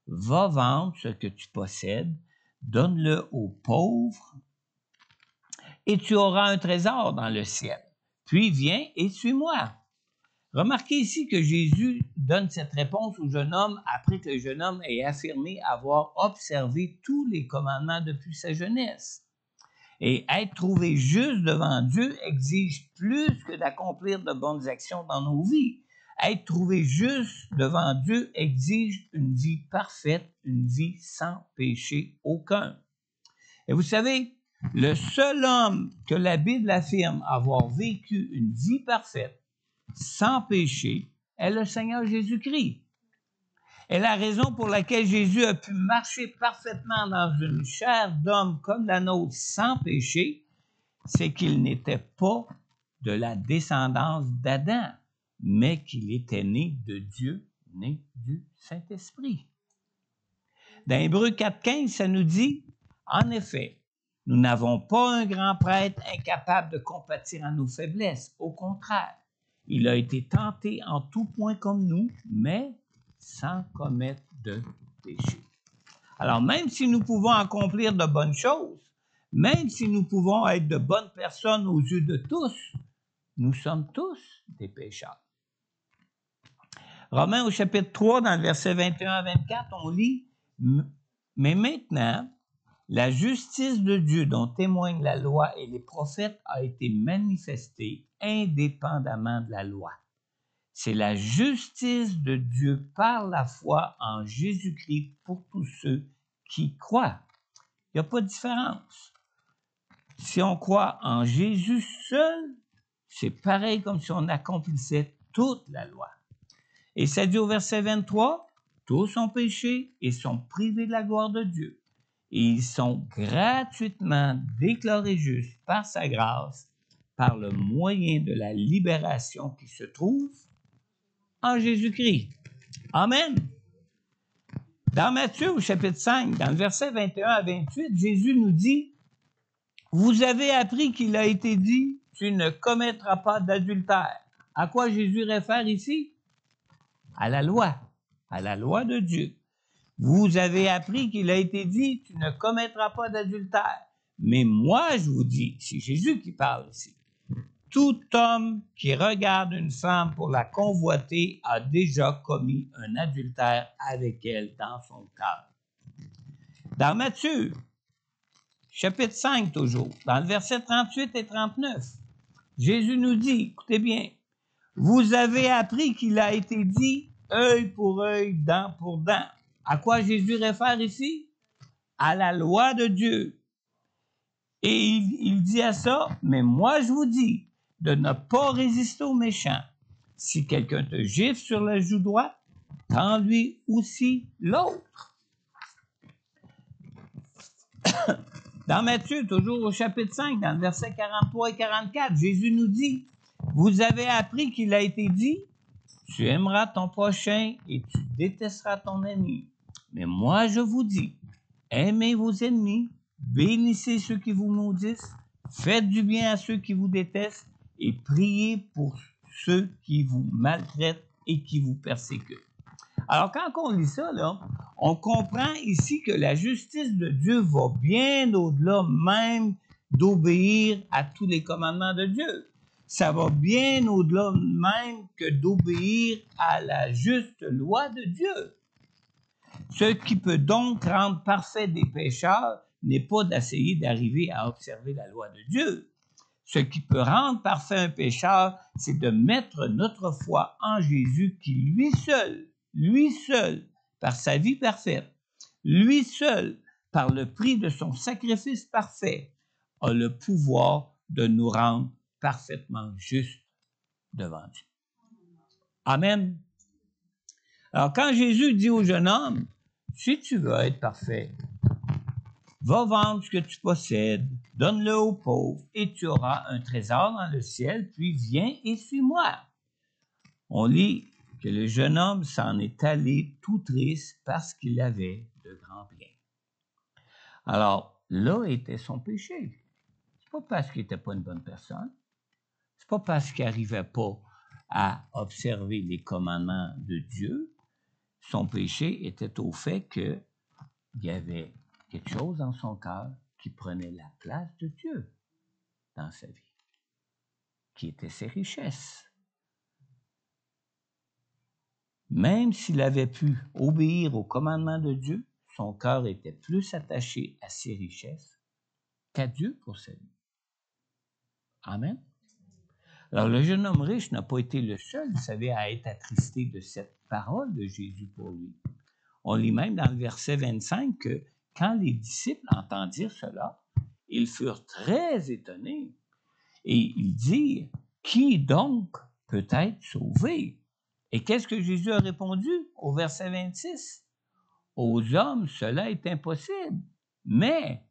va vendre ce que tu possèdes, donne-le aux pauvres, et tu auras un trésor dans le ciel. Puis viens et suis-moi. » Remarquez ici que Jésus donne cette réponse au jeune homme après que le jeune homme ait affirmé avoir observé tous les commandements depuis sa jeunesse. Et être trouvé juste devant Dieu exige plus que d'accomplir de bonnes actions dans nos vies. Être trouvé juste devant Dieu exige une vie parfaite, une vie sans péché aucun. Et vous savez, le seul homme que la Bible affirme avoir vécu une vie parfaite, sans péché, est le Seigneur Jésus-Christ. Et la raison pour laquelle Jésus a pu marcher parfaitement dans une chair d'homme comme la nôtre sans péché, c'est qu'il n'était pas de la descendance d'Adam, mais qu'il était né de Dieu, né du Saint-Esprit. Dans Hébreux 4,15, ça nous dit, « En effet, nous n'avons pas un grand prêtre incapable de compatir à nos faiblesses. Au contraire, il a été tenté en tout point comme nous, mais sans commettre de péché. » Alors, même si nous pouvons accomplir de bonnes choses, même si nous pouvons être de bonnes personnes aux yeux de tous, nous sommes tous des pécheurs. Romains au chapitre 3, dans le verset 21 à 24, on lit « Mais maintenant, la justice de Dieu dont témoignent la loi et les prophètes a été manifestée indépendamment de la loi. C'est la justice de Dieu par la foi en Jésus-Christ pour tous ceux qui croient. » Il n'y a pas de différence. Si on croit en Jésus seul, c'est pareil comme si on accomplissait toute la loi. Et ça dit au verset 23, « Tous ont péché et sont privés de la gloire de Dieu. Et ils sont gratuitement déclarés justes par sa grâce, par le moyen de la libération qui se trouve en Jésus-Christ. » Amen. Dans Matthieu, au chapitre 5, dans le verset 21 à 28, Jésus nous dit, « Vous avez appris qu'il a été dit, tu ne commettras pas d'adultère. » À quoi Jésus réfère ici? À la loi de Dieu. Vous avez appris qu'il a été dit, tu ne commettras pas d'adultère. Mais moi, je vous dis, c'est Jésus qui parle ici, tout homme qui regarde une femme pour la convoiter a déjà commis un adultère avec elle dans son cœur. Dans Matthieu, chapitre 5 toujours, dans le verset 38 et 39, Jésus nous dit, écoutez bien, vous avez appris qu'il a été dit œil pour œil, dent pour dent. À quoi Jésus réfère ici? À la loi de Dieu. Et il dit à ça, mais moi je vous dis de ne pas résister aux méchants. Si quelqu'un te gifle sur la joue droite, tends-lui aussi l'autre. Dans Matthieu, toujours au chapitre 5, dans le verset 43 et 44, Jésus nous dit, vous avez appris qu'il a été dit, tu aimeras ton prochain et tu détesteras ton ami. Mais moi je vous dis, aimez vos ennemis, bénissez ceux qui vous maudissent, faites du bien à ceux qui vous détestent et priez pour ceux qui vous maltraitent et qui vous persécutent. Alors, quand on lit ça, là, on comprend ici que la justice de Dieu va bien au-delà même d'obéir à tous les commandements de Dieu. Ça va bien au-delà même que d'obéir à la juste loi de Dieu. Ce qui peut donc rendre parfait des pécheurs n'est pas d'essayer d'arriver à observer la loi de Dieu. Ce qui peut rendre parfait un pécheur, c'est de mettre notre foi en Jésus qui lui seul, par sa vie parfaite, lui seul, par le prix de son sacrifice parfait, a le pouvoir de nous rendre parfaitement justes devant Dieu. Amen. Alors, quand Jésus dit au jeune homme, si tu veux être parfait, va vendre ce que tu possèdes, donne-le aux pauvres, et tu auras un trésor dans le ciel, puis viens et suis-moi. On lit que le jeune homme s'en est allé tout triste parce qu'il avait de grands biens. Alors, là était son péché. C'est pas parce qu'il n'était pas une bonne personne, c'est pas parce qu'il n'arrivait pas à observer les commandements de Dieu. Son péché était au fait qu'il y avait quelque chose dans son cœur qui prenait la place de Dieu dans sa vie, qui étaient ses richesses. Même s'il avait pu obéir aux commandements de Dieu, son cœur était plus attaché à ses richesses qu'à Dieu pour sa vie. Amen. Alors, le jeune homme riche n'a pas été le seul, vous savez, à être attristé de cette parole de Jésus pour lui. On lit même dans le verset 25 que quand les disciples entendirent cela, ils furent très étonnés. Et ils dirent, qui donc peut être sauvé? Et qu'est-ce que Jésus a répondu au verset 26? Aux hommes, cela est impossible, mais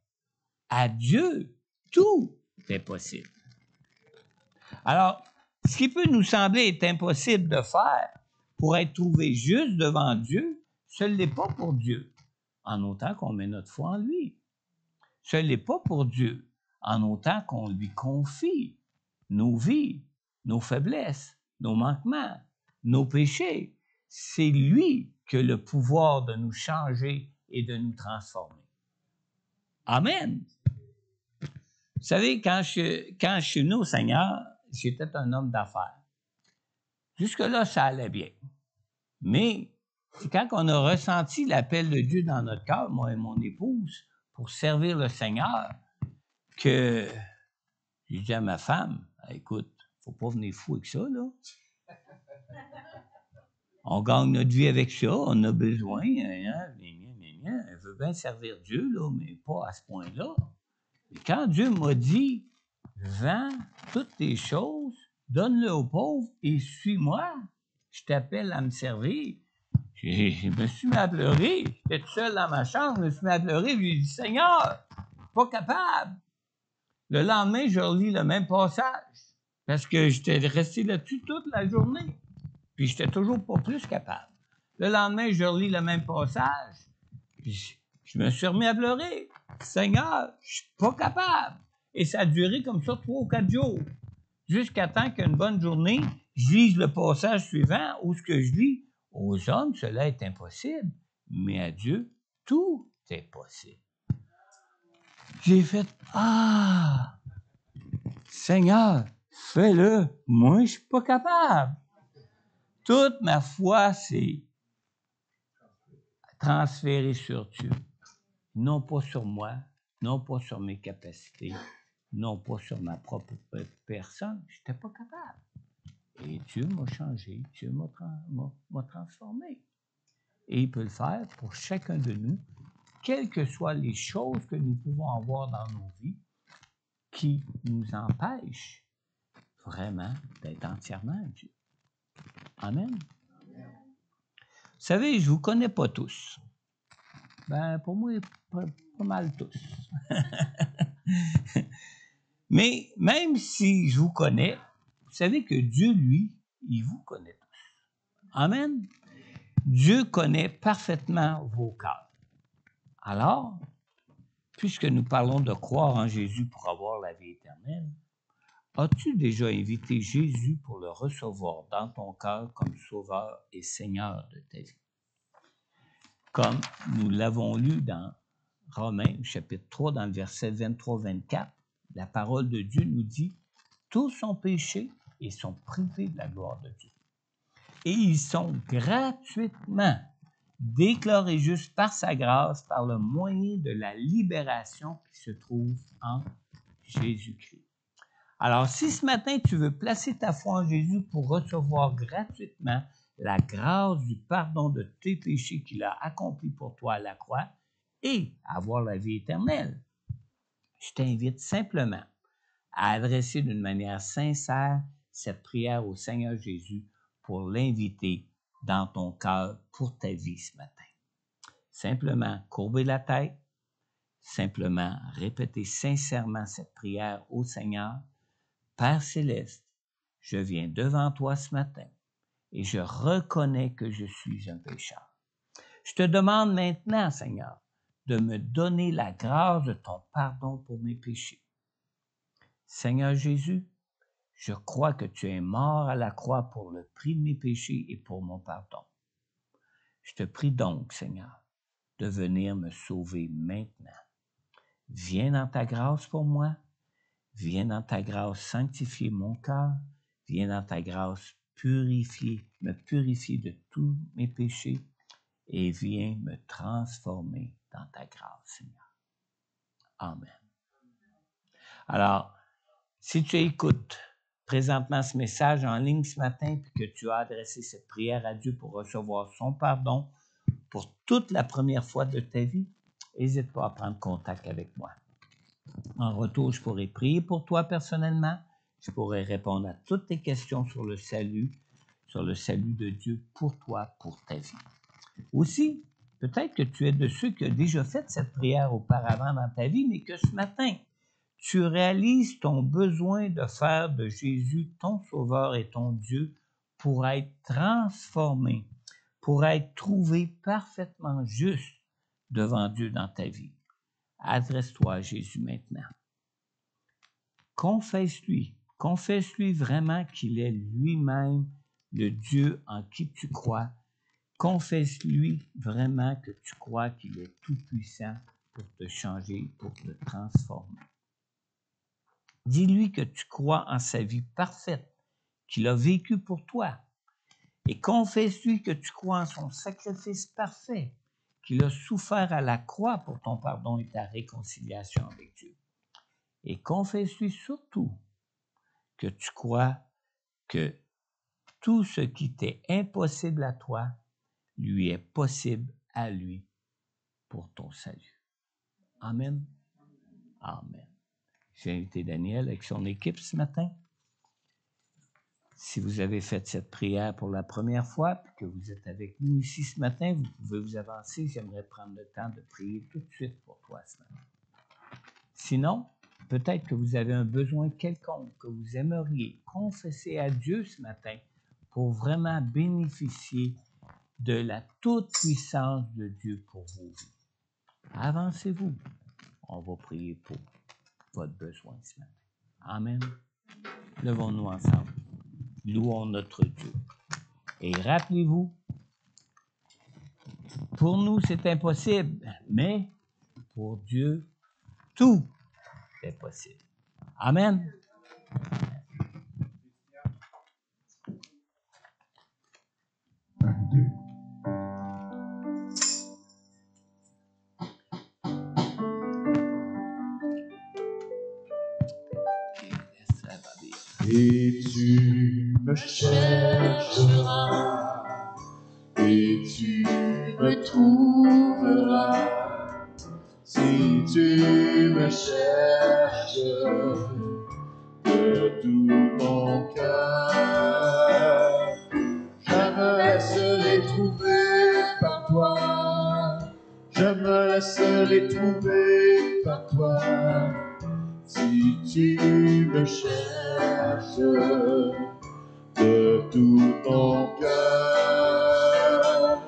à Dieu, tout est possible. Alors, ce qui peut nous sembler être impossible de faire pour être trouvé juste devant Dieu, ce n'est pas pour Dieu, en autant qu'on met notre foi en lui. Ce n'est pas pour Dieu, en autant qu'on lui confie nos vies, nos faiblesses, nos manquements, nos péchés. C'est lui qui a le pouvoir de nous changer et de nous transformer. Amen. Vous savez, quand je suis venu au Seigneur, j'étais un homme d'affaires. Jusque-là, ça allait bien. Mais c'est quand on a ressenti l'appel de Dieu dans notre cœur, moi et mon épouse, pour servir le Seigneur, que j'ai dit à ma femme, écoute, faut pas venir fou avec ça, là. On gagne notre vie avec ça, on a besoin, elle veut bien servir Dieu, là, mais pas à ce point-là. Et quand Dieu m'a dit, vends toutes tes choses, donne-le aux pauvres et suis-moi, je t'appelle à me servir. Je me suis mis à pleurer, j'étais tout seul dans ma chambre, je me suis mis à pleurer, je lui ai dit, Seigneur, pas capable. Le lendemain, je relis le même passage, parce que j'étais resté là-dessus toute la journée, puis j'étais toujours pas plus capable. Le lendemain, je relis le même passage, puis je me suis remis à pleurer. Seigneur, je suis pas capable. Et ça a duré comme ça 3 ou 4 jours, jusqu'à temps qu'une bonne journée, je lise le passage suivant, où ce que je lis, aux hommes, cela est impossible, mais à Dieu, tout est possible. J'ai fait, ah, Seigneur, fais-le, moi je suis pas capable. Toute ma foi s'est transférée sur Dieu, non pas sur moi, non pas sur mes capacités, non pas sur ma propre personne, je n'étais pas capable. Et Dieu m'a changé, Dieu m'a transformé. Et il peut le faire pour chacun de nous, quelles que soient les choses que nous pouvons avoir dans nos vies qui nous empêchent vraiment d'être entièrement à Dieu. Amen. Vous savez, je ne vous connais pas tous. Ben, pour moi, pas mal tous. Mais même si je vous connais, vous savez que Dieu, lui, il vous connaît tous. Amen. Dieu connaît parfaitement vos cœurs. Alors, puisque nous parlons de croire en Jésus pour avoir la vie éternelle, as-tu déjà invité Jésus pour le recevoir dans ton cœur comme Sauveur et Seigneur de ta vie? Comme nous l'avons lu dans Romains, chapitre 3, dans le verset 23-24, la parole de Dieu nous dit « Tous ont péché et sont privés de la gloire de Dieu. Et ils sont gratuitement déclarés justes par sa grâce, par le moyen de la libération qui se trouve en Jésus-Christ. » Alors, si ce matin, tu veux placer ta foi en Jésus pour recevoir gratuitement la grâce du pardon de tes péchés qu'il a accompli pour toi à la croix et avoir la vie éternelle, je t'invite simplement à adresser d'une manière sincère cette prière au Seigneur Jésus pour l'inviter dans ton cœur pour ta vie ce matin. Simplement courber la tête, simplement répéter sincèrement cette prière au Seigneur. Père céleste, je viens devant toi ce matin et je reconnais que je suis un pécheur. Je te demande maintenant, Seigneur, de me donner la grâce de ton pardon pour mes péchés. Seigneur Jésus, je crois que tu es mort à la croix pour le prix de mes péchés et pour mon pardon. Je te prie donc, Seigneur, de venir me sauver maintenant. Viens dans ta grâce pour moi. Viens dans ta grâce sanctifier mon cœur. Viens dans ta grâce me purifier de tous mes péchés et viens me transformer dans ta grâce, Seigneur. Amen. Alors, si tu écoutes présentement ce message en ligne ce matin puis que tu as adressé cette prière à Dieu pour recevoir son pardon pour toute la première fois de ta vie, n'hésite pas à prendre contact avec moi. En retour, je pourrai prier pour toi personnellement. Je pourrai répondre à toutes tes questions sur le salut de Dieu pour toi, pour ta vie. Aussi, peut-être que tu es de ceux qui ont déjà fait cette prière auparavant dans ta vie, mais que ce matin, tu réalises ton besoin de faire de Jésus ton Sauveur et ton Dieu pour être transformé, pour être trouvé parfaitement juste devant Dieu dans ta vie. Adresse-toi à Jésus maintenant. Confesse-lui vraiment qu'il est lui-même le Dieu en qui tu crois. Confesse-lui vraiment que tu crois qu'il est tout-puissant pour te changer, pour te transformer. Dis-lui que tu crois en sa vie parfaite, qu'il a vécu pour toi. Et confesse-lui que tu crois en son sacrifice parfait, qu'il a souffert à la croix pour ton pardon et ta réconciliation avec Dieu. Et confesse-lui surtout que tu crois que tout ce qui t'est impossible à toi, lui est possible à lui pour ton salut. Amen. Amen. J'ai invité Daniel avec son équipe ce matin. Si vous avez fait cette prière pour la première fois, puis que vous êtes avec nous ici ce matin, vous pouvez vous avancer. J'aimerais prendre le temps de prier tout de suite pour toi ce matin. Sinon, peut-être que vous avez un besoin quelconque, que vous aimeriez confesser à Dieu ce matin pour vraiment bénéficier de la toute-puissance de Dieu pour vos vies. Avancez-vous. On va prier pour votre besoin ce matin. Amen. Levons-nous ensemble. Louons notre Dieu. Et rappelez-vous, pour nous, c'est impossible, mais pour Dieu, tout est possible. Amen. Et tu me chercheras et tu me trouveras. Si tu me cherches de tout ton cœur, je me laisserai trouver par toi. Je me laisserai trouver par toi. Si tu me cherches de tout ton cœur,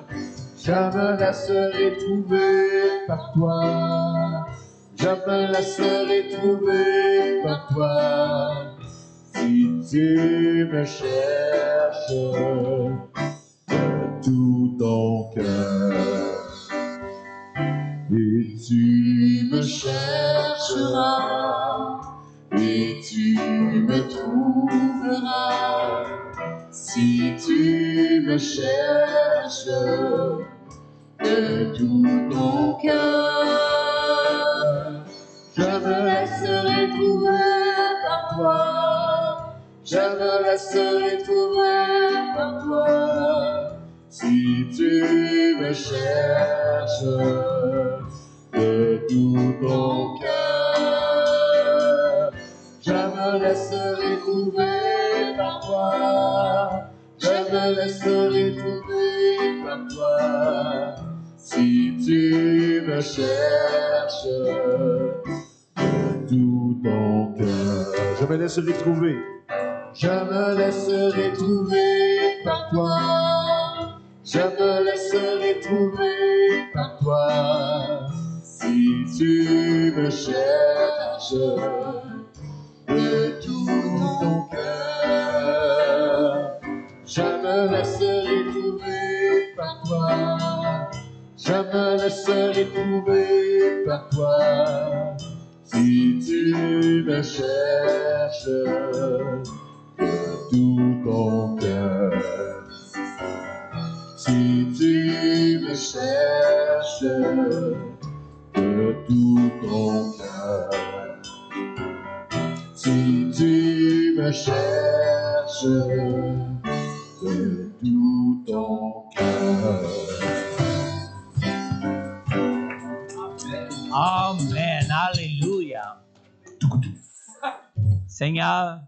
je me laisserai trouver par toi. Je me laisserai trouver par toi. Si tu me cherches de tout ton cœur, et tu me chercheras, et tu me trouveras. Si tu me cherches de tout ton cœur, je me laisserai trouver par toi. Je me laisserai trouver par toi. Si tu me cherches de tout ton cœur, je me laisserai trouver par toi. Je me laisserai trouver par toi. Si tu me cherches de tout ton cœur, je me laisserai trouver. Je me laisserai trouver par toi. Je me laisserai trouver par toi. Si tu me cherches de tout ton cœur, je me laisserai trouver par toi. Je me laisserai trouver par toi. Si tu me cherches de tout ton cœur, si tu me cherches de tout ton cœur, si tu me cherches de tout ton cœur. Amen. Alléluia. Seigneur,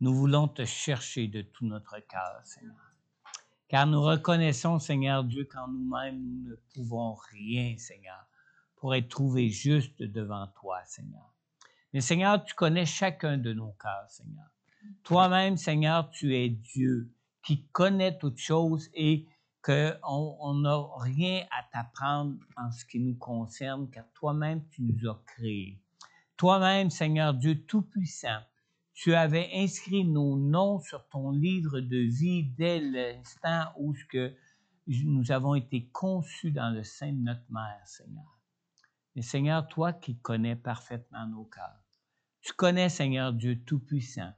nous voulons te chercher de tout notre cœur, Seigneur. Car nous reconnaissons, Seigneur Dieu, qu'en nous-mêmes, nous ne pouvons rien, Seigneur, pour être trouvés justes devant toi, Seigneur. Mais Seigneur, tu connais chacun de nos cœurs, Seigneur. Toi-même, Seigneur, tu es Dieu qui connaît toutes choses et qu'on n'a rien à t'apprendre en ce qui nous concerne, car toi-même, tu nous as créés. Toi-même, Seigneur Dieu Tout-Puissant, tu avais inscrit nos noms sur ton livre de vie dès l'instant où nous avons été conçus dans le sein de notre mère, Seigneur. Mais Seigneur, toi qui connais parfaitement nos cœurs, tu connais, Seigneur Dieu Tout-Puissant,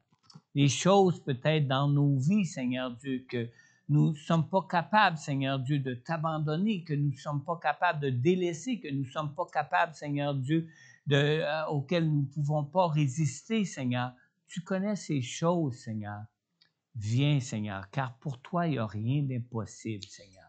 les choses peut-être dans nos vies, Seigneur Dieu, que nous ne sommes pas capables, Seigneur Dieu, de t'abandonner, que nous ne sommes pas capables de délaisser, que nous ne sommes pas capables, Seigneur Dieu, auxquelles nous ne pouvons pas résister, Seigneur. Tu connais ces choses, Seigneur. Viens, Seigneur, car pour toi, il n'y a rien d'impossible, Seigneur.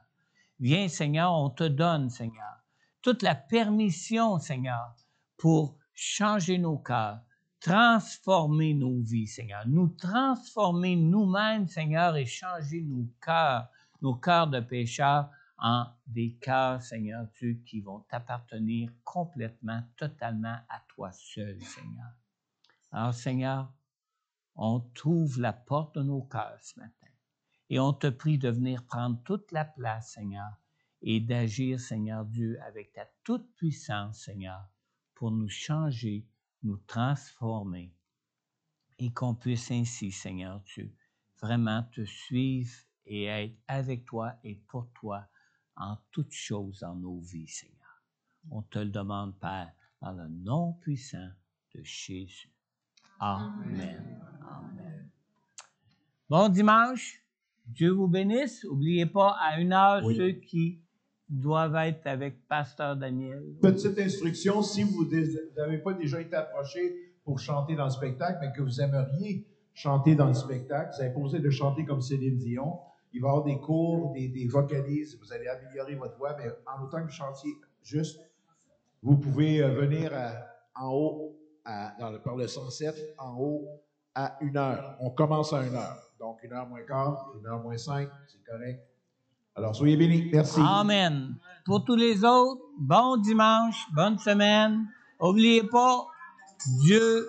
Viens, Seigneur, on te donne, Seigneur, toute la permission, Seigneur, pour changer nos cœurs, transformer nos vies, Seigneur, nous transformer nous-mêmes, Seigneur, et changer nos cœurs de pécheurs, en des cœurs, Seigneur Dieu, qui vont t'appartenir complètement, totalement à toi seul, Seigneur. Alors, Seigneur, on t'ouvre la porte de nos cœurs ce matin et on te prie de venir prendre toute la place, Seigneur, et d'agir, Seigneur Dieu, avec ta toute puissance, Seigneur, pour nous changer, nous transformer et qu'on puisse ainsi, Seigneur Dieu, vraiment te suivre et être avec toi et pour toi en toutes choses dans nos vies, Seigneur. On te le demande, Père, dans le nom puissant de Jésus. Amen. Amen. Bon dimanche. Dieu vous bénisse. N'oubliez pas, à 1h, ceux qui doivent être avec Pasteur Daniel. Petite instruction, si vous n'avez pas déjà été approché pour chanter dans le spectacle, mais que vous aimeriez chanter dans le spectacle. Vous n'avez pas besoin de chanter comme Céline Dion. Il va y avoir des cours, des vocalises. Vous allez améliorer votre voix, mais en autant que vous chantiez juste, vous pouvez venir en haut, par le 107, en haut, à 1h. On commence à 1h. Donc, 1h moins quart, 1h moins 5, c'est correct. Alors, soyez bénis. Merci. Amen. Pour tous les autres, bon dimanche, bonne semaine. N'oubliez pas, Dieu